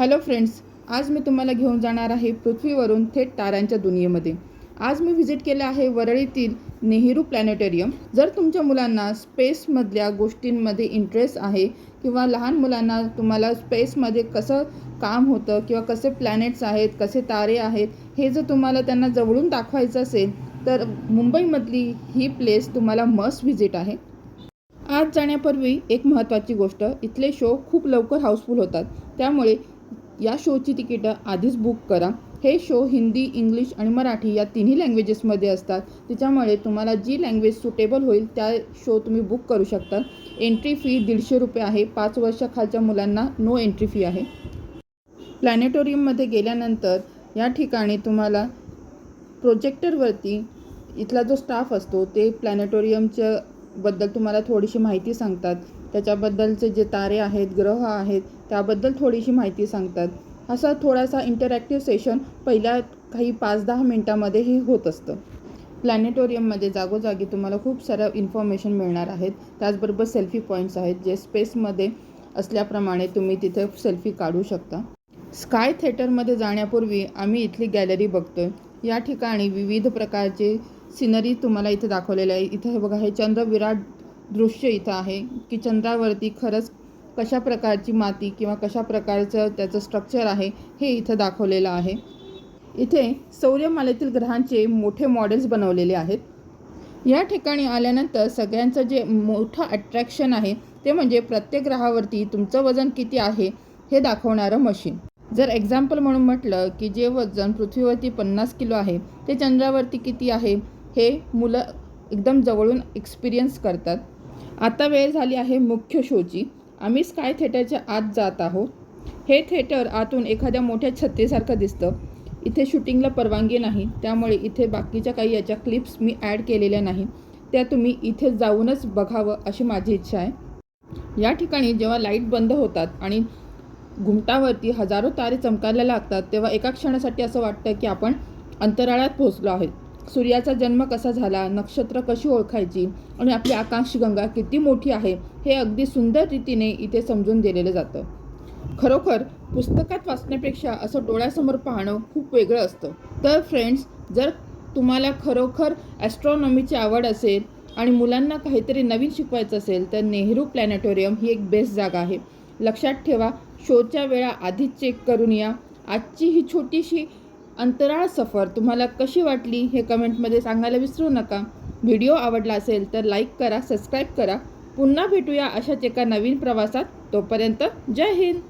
Hello friends, आज मी तुम्हाला घेऊन जाणार आहे पृथ्वीवरून थेट ताऱ्यांच्या दुनियेमध्ये। आज मी व्हिजिट केलं आहे वरळीतील नेहरू प्लॅनेटोरियम। जर तुमच्या मुलांना स्पेसमधल्या गोष्टींमध्ये इंटरेस्ट आहे किंवा लहान मुलांना तुम्हाला स्पेसमध्ये कसं काम होतं किंवा कसे प्लॅनेट्स आहेत, कसे तारे आहेत, हे जर तुम्हाला त्यांना जवळून दाखवायचं असेल तर मुंबईमधली ही प्लेस तुम्हाला मस्ट व्हिजिट आहे। आज जाण्यापूर्वी एक महत्त्वाची गोष्ट, इथले शो खूप लवकर हाऊसफुल होतात, त्यामुळे या शोची तिकीटं आधीच बुक करा। हे शो हिंदी, इंग्लिश आणि मराठी या तिन्ही लँग्वेजेसमध्ये असतात, त्याच्यामुळे तुम्हाला जी लँग्वेज सुटेबल होईल त्या शो तुम्ही बुक करू शकता। एंट्री फी 150 रुपये आहे। 5 वर्षाखालच्या मुलांना नो एंट्री फी आहे। प्लॅनेटोरियममध्ये गेल्यानंतर या ठिकाणी तुम्हाला प्रोजेक्टरवरती इथला जो स्टाफ असतो ते प्लॅनेटोरियमच्या बद्दल तुम्हाला थोडीशी माहिती सांगतात। त्याच्याबद्दलचे जे तारे आहेत, ग्रह आहेत, त्याबद्दल थोडीशी माहिती सांगतात। असा थोडासा इंटरॅक्टिव्ह सेशन पहिल्या काही 5-10 मिनटामध्ये हे होत असतं। प्लॅनेटोरियममध्ये जागोजागी तुम्हाला खूप साऱ्या इन्फॉर्मेशन मिळणार आहेत। त्याचबरोबर सेल्फी पॉईंट्स आहेत, जे स्पेसमध्ये असल्याप्रमाणे तुम्ही तिथे सेल्फी काढू शकता। स्काय थिएटरमध्ये जाण्यापूर्वी आम्ही इथली गॅलरी बघतोय। या ठिकाणी विविध प्रकारचे सिनरी तुम्हाला इथे दाखवलेले आहे। इथे हे बघा, हे चंद्र विराट दृश्य इथं आहे की चंद्रावरती खरंच कशा प्रकारची माती किंवा कशा प्रकारचं त्याचं स्ट्रक्चर आहे हे इथं दाखवलेलं आहे। इथे सौरमालेतील ग्रहांचे मोठे मॉडेल्स बनवलेले आहेत। या ठिकाणी आल्यानंतर सगळ्यांचं जे मोठं अट्रॅक्शन आहे ते म्हणजे प्रत्येक ग्रहावरती तुमचं वजन किती आहे हे दाखवणारं मशीन। जर एक्झाम्पल म्हणून म्हटलं की जे वजन पृथ्वीवरती 50 किलो आहे ते चंद्रावरती किती आहे हे मुलं एकदम जवळून एक्सपिरियन्स करतात। आता वेळ झाली आहे मुख्य शोची। आम्ही स्काय थिएटरच्या आत जात आहोत। हे थिएटर आतून एखाद्या मोठ्या छत्रीसारखं दिसतं। इथे शूटिंगला परवानगी नाही, त्यामुळे इथे बाकीच्या काही याच्या क्लिप्स मी ॲड केलेल्या नाही, त्या तुम्ही इथे जाऊनच बघावं अशी माझी इच्छा आहे। या ठिकाणी जेव्हा लाईट बंद होतात आणि घुमटावरती हजारो तारे चमकायला लागतात तेव्हा एका क्षणासाठी असं वाटतं की आपण अंतराळात पोहोचलो आहोत। सूर्याचा जन्म कसा झाला, नक्षत्र कशी ओळखायची आणि आपली आकाशगंगा किती मोठी आहे हे अगदी सुंदर रीतीने इथे समजून दिलेलं जातं। खरोखर पुस्तकात वाचण्यापेक्षा असं डोळ्यासमोर पाहणं खूप वेगळं असतं। तर फ्रेंड्स, जर तुम्हाला खरोखर ॲस्ट्रॉनॉमीची आवड असेल आणि मुलांना काहीतरी नवीन शिकवायचं असेल तर नेहरू प्लॅनेटोरियम ही एक बेस्ट जागा आहे। लक्षात ठेवा, शोच्या वेळा आधीच चेक करून या। आजची ही छोटीशी अंतराळ सफर तुम्हाला कशी वाटली हे कमेंटमध्ये सांगायला विसरू नका। व्हिडिओ आवडला असेल तर लाईक करा, सबस्क्राईब करा। पुन्हा भेटूया अशाच एका नवीन प्रवासात। तोपर्यंत जय हिंद।